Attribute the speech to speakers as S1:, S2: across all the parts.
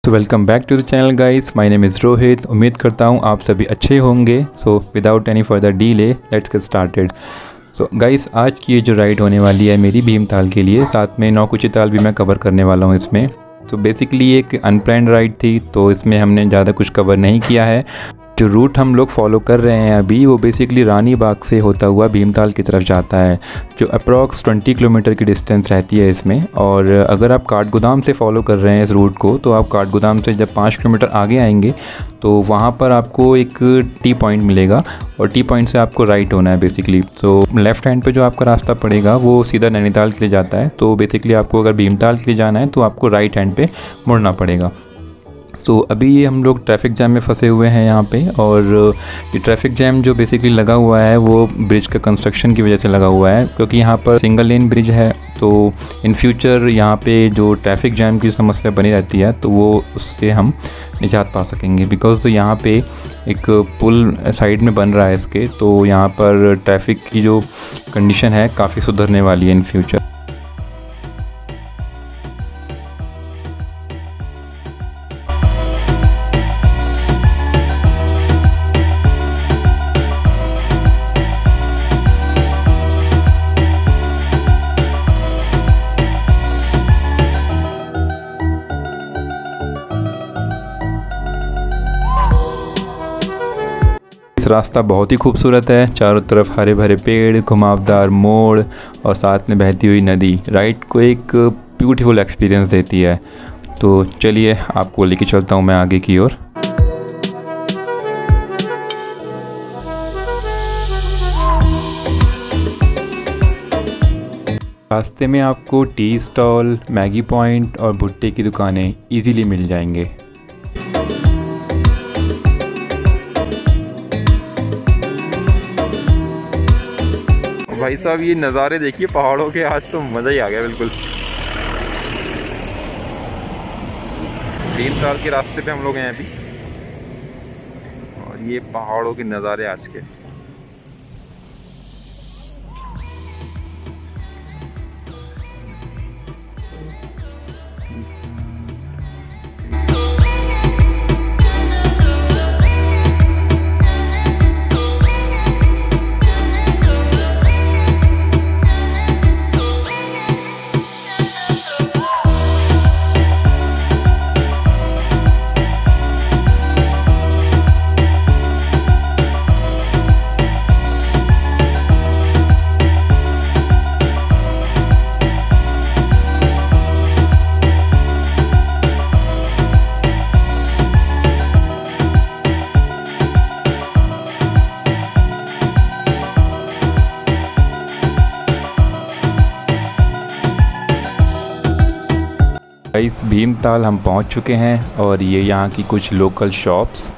S1: तो welcome back to the channel guys, my name is Rohit. उम्मीद करता हूँ आप सभी अच्छे होंगे। So without any further delay let's get started. So guys, आज की ये जो राइड होने वाली है मेरी भीमताल के लिए, साथ में नौकुचिया ताल भी मैं कवर करने वाला हूँ इसमें। तो बेसिकली एक अनप्लान्ड राइड थी, तो इसमें हमने ज़्यादा कुछ कवर नहीं किया है। जो रूट हम लोग फॉलो कर रहे हैं अभी, वो बेसिकली रानी बाग से होता हुआ भीमताल की तरफ जाता है, जो अप्रॉक्स 20 किलोमीटर की डिस्टेंस रहती है इसमें। और अगर आप काठगोदाम से फॉलो कर रहे हैं इस रूट को, तो आप काठगोदाम से जब 5 किलोमीटर आगे आएंगे तो वहाँ पर आपको एक टी पॉइंट मिलेगा, और टी पॉइंट से आपको राइट होना है बेसिकली। सो लेफ़्ट हैंड पे जो आपका रास्ता पड़ेगा वो सीधा नैनीताल के लिए जाता है। तो बेसिकली आपको अगर भीमताल के लिए जाना है तो आपको राइट हैंड पे मुड़ना पड़ेगा। तो अभी हम लोग ट्रैफिक जैम में फंसे हुए हैं यहाँ पे, और ये ट्रैफिक जैम जो बेसिकली लगा हुआ है वो ब्रिज का कंस्ट्रक्शन की वजह से लगा हुआ है, क्योंकि यहाँ पर सिंगल लेन ब्रिज है। तो इन फ्यूचर यहाँ पे जो ट्रैफिक जैम की समस्या बनी रहती है, तो वो उससे हम निजात पा सकेंगे। बिकॉज़ यहाँ पे एक पुल साइड में बन रहा है इसके, तो यहाँ पर ट्रैफिक की जो कंडीशन है काफ़ी सुधरने वाली है इन फ्यूचर। रास्ता बहुत ही खूबसूरत है, चारों तरफ हरे भरे पेड़, घुमावदार मोड़ और साथ में बहती हुई नदी राइड को एक ब्यूटीफुल एक्सपीरियंस देती है। तो चलिए आपको लेके चलता हूँ मैं आगे की ओर। रास्ते में आपको टी स्टॉल, मैगी पॉइंट और भुट्टे की दुकानें इजीली मिल जाएंगे।
S2: भाई साहब, ये नज़ारे देखिए पहाड़ों के, आज तो मज़ा ही आ गया बिल्कुल। भीमताल के रास्ते पे हम लोग हैं अभी, और ये पहाड़ों के नज़ारे आज के।
S1: इस भीमताल हम पहुंच चुके हैं, और ये यहाँ की कुछ लोकल शॉप्स।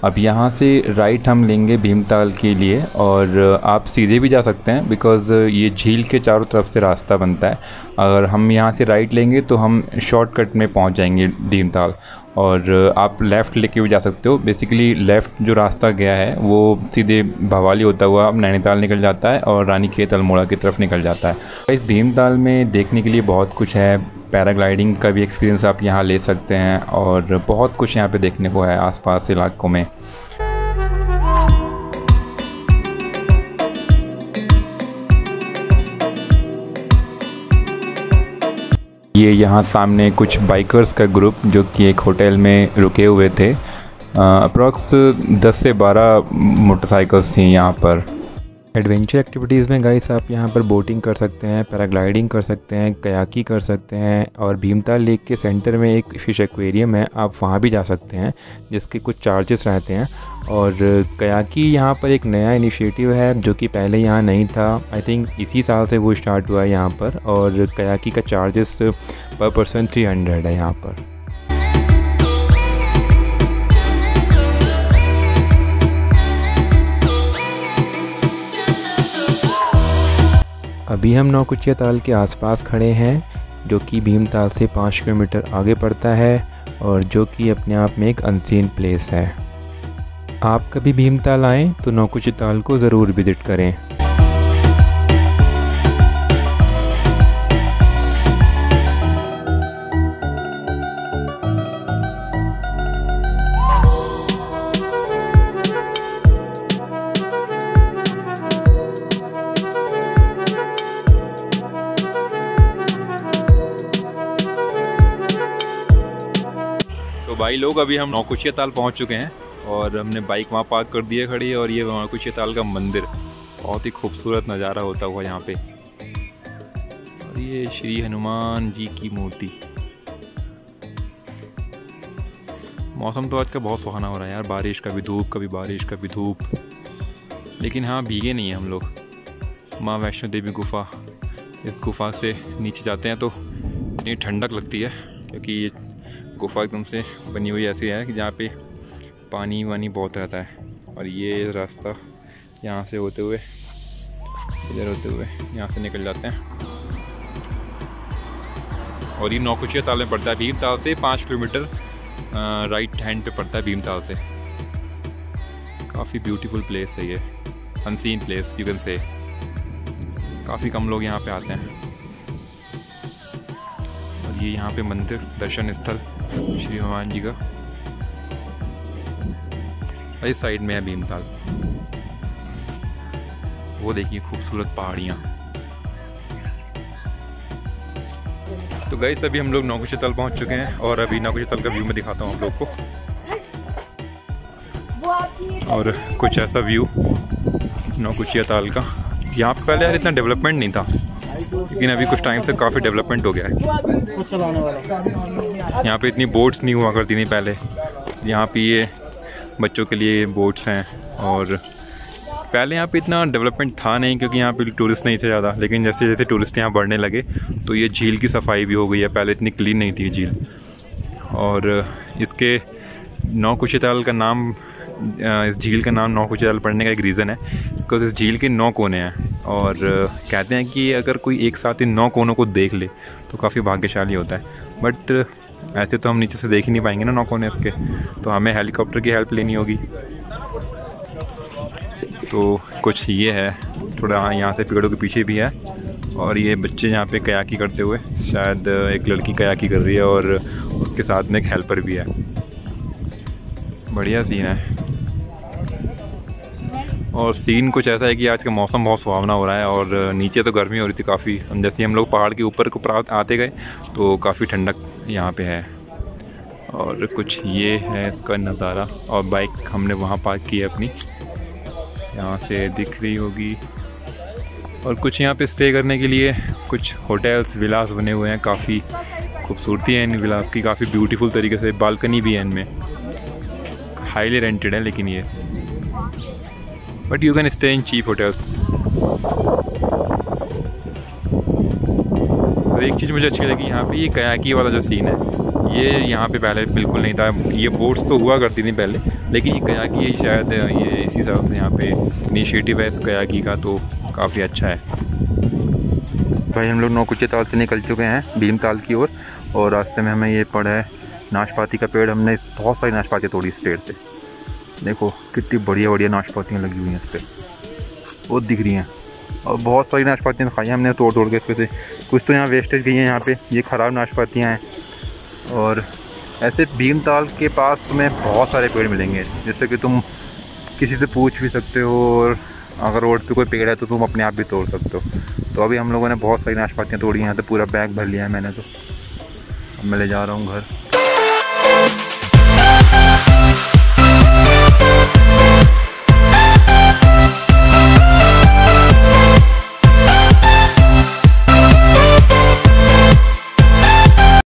S1: अब यहाँ से राइट हम लेंगे भीमताल के लिए, और आप सीधे भी जा सकते हैं बिकॉज़ ये झील के चारों तरफ से रास्ता बनता है। अगर हम यहाँ से राइट लेंगे तो हम शॉर्टकट में पहुँच जाएंगे भीमताल, और आप लेफ़्ट लेके भी जा सकते हो। बेसिकली लेफ़्ट जो रास्ता गया है वो सीधे भवाली होता हुआ अब नैनीताल निकल जाता है और रानीखेत अल्मोड़ा की तरफ निकल जाता है। इस भीमताल में देखने के लिए बहुत कुछ है। पैराग्लाइडिंग का भी एक्सपीरियंस आप यहाँ ले सकते हैं, और बहुत कुछ यहाँ पे देखने को है आसपास इलाकों में। ये यहाँ सामने कुछ बाइकर्स का ग्रुप जो कि एक होटल में रुके हुए थे। अप्रॉक्स 10 से 12 मोटरसाइकिल्स थी यहाँ पर। एडवेंचर एक्टिविटीज़ में गाइस आप यहाँ पर बोटिंग कर सकते हैं, पैराग्लाइडिंग कर सकते हैं, कयाकी कर सकते हैं, और भीमताल लेक के सेंटर में एक फ़िश एक्वेरियम है, आप वहाँ भी जा सकते हैं जिसके कुछ चार्जेस रहते हैं। और कयाकी यहाँ पर एक नया इनिशिएटिव है जो कि पहले यहाँ नहीं था। आई थिंक इसी साल से वो स्टार्ट हुआ है यहाँ पर, और कयाकी का चार्जेस पर पर्सन 300 है यहाँ पर। अभी हम नौकुचिया ताल के आसपास खड़े हैं, जो कि भीमताल से 5 किलोमीटर आगे पड़ता है, और जो कि अपने आप में एक अनसीन प्लेस है। आप कभी भीमताल आएँ तो नौकुचिया ताल को ज़रूर विज़िट करें। भाई लोग अभी हम नौकुचिया ताल पहुंच चुके हैं और हमने बाइक वहाँ पार्क कर दी है खड़ी। और ये नौकुचिया ताल का मंदिर बहुत ही खूबसूरत नज़ारा होता हुआ यहाँ पे। और ये श्री हनुमान जी की मूर्ति। मौसम तो आज का बहुत सुहाना हो रहा है यार, बारिश कभी धूप कभी बारिश कभी धूप। लेकिन हाँ भीगे नहीं हैं हम लोग। माँ वैष्णो देवी गुफा, इस गुफा से नीचे जाते हैं तो इतनी ठंडक लगती है क्योंकि ये गुफा एकदम से बनी हुई ऐसी है कि जहाँ पे पानी वानी बहुत रहता है। और ये रास्ता यहाँ से होते हुए इधर होते हुए यहाँ से निकल जाते हैं। और ये नौकुचिया ताल में पड़ता है, भीमताल से 5 किलोमीटर राइट हैंड पे पड़ता है भीमताल से। काफ़ी ब्यूटीफुल प्लेस है ये, unseen place you can say. काफ़ी कम लोग यहाँ पे आते हैं। और ये यहाँ पे मंदिर दर्शन स्थल श्री हनुमान जी का। और इस साइड में है भीमताल। वो देखिए खूबसूरत पहाड़ियाँ। तो गाइस अभी हम लोग नौकुचिया ताल पहुँच चुके हैं और अभी नौकुचिया ताल का व्यू मैं दिखाता हूँ आप लोग को। और कुछ ऐसा व्यू नौकुचिया ताल का। यहाँ पे पहले यार इतना डेवलपमेंट नहीं था, लेकिन अभी कुछ टाइम से काफ़ी डेवलपमेंट हो गया है। यहाँ पे इतनी बोट्स नहीं हुआ करती थी पहले। यहाँ पे ये बच्चों के लिए बोट्स हैं। और पहले यहाँ पे इतना डेवलपमेंट था नहीं क्योंकि यहाँ पे टूरिस्ट नहीं थे ज़्यादा। लेकिन जैसे जैसे टूरिस्ट यहाँ बढ़ने लगे तो ये झील की सफाई भी हो गई है। पहले इतनी क्लीन नहीं थी झील। और इसके नौकुचिया ताल का नाम, इस झील का नाम नौकुचिया ताल पड़ने का एक रीज़न है बिकॉज इस झील के 9 कोने हैं। और कहते हैं कि अगर कोई एक साथ इन 9 कोनों को देख ले तो काफ़ी भाग्यशाली होता है। बट ऐसे तो हम नीचे से देख ही नहीं पाएंगे ना 9 कोने इसके, तो हमें हेलीकॉप्टर की हेल्प लेनी होगी। तो कुछ ये है, थोड़ा यहाँ से पेड़ों के पीछे भी है। और ये बच्चे यहाँ पे कयाकी करते हुए, शायद एक लड़की कयाकी कर रही है और उसके साथ में एक हेल्पर भी है। बढ़िया सीन है। और सीन कुछ ऐसा है कि आज का मौसम बहुत सुहावना हो रहा है और नीचे तो गर्मी हो रही थी काफ़ी। जैसे हम लोग पहाड़ के ऊपर को आते गए तो काफ़ी ठंडक यहाँ पे है। और कुछ ये है इसका नज़ारा। और बाइक हमने वहाँ पार्क की है अपनी, यहाँ से दिख रही होगी। और कुछ यहाँ पे स्टे करने के लिए कुछ होटल्स विलास बने हुए हैं। काफ़ी खूबसूरती है इन विलास की, काफ़ी ब्यूटीफुल तरीके से। बालकनी भी है इनमें, हाईली रेंटेड है लेकिन ये, but you can stay in cheap hotels. और एक चीज़ मुझे अच्छी लगी यहाँ पे, ये कयाकी वाला जो सीन है ये यहाँ पे पहले बिल्कुल नहीं था। ये बोट्स तो हुआ करती थी पहले, लेकिन ये कयाकी शायद ये इसी हिसाब से यहाँ पे इनिशिएटिव है इस कयाकी का, तो काफ़ी अच्छा है। भाई हम लोग नौकुचिया ताल से निकल चुके हैं भीमताल की ओर। और रास्ते में हमें ये पड़ा है नाशपाती का पेड़। हमने बहुत सारी नाशपाती तोड़ी इस पेड़ से। देखो कितनी बढ़िया बढ़िया नाशपातियाँ लगी हुई हैं इस पर, वो दिख रही हैं। और बहुत सारी नाशपातियाँ खाई हैं हमने तोड़ तोड़ के इसमें से। कुछ तो यहाँ वेस्टेज गई हैं, यहाँ पे ये ख़राब नाशपातियाँ हैं। और ऐसे भीमताल के पास तुम्हें बहुत सारे पेड़ मिलेंगे, जैसे कि तुम किसी से पूछ भी सकते हो। और अगर रोड पे कोई पेड़ है तो तुम अपने आप भी तोड़ सकते हो। तो अभी हम लोगों ने बहुत सारी नाशपातियाँ तोड़ी हैं, तो पूरा बैग भर लिया है मैंने। तो अब मैं ले जा रहा हूँ घर।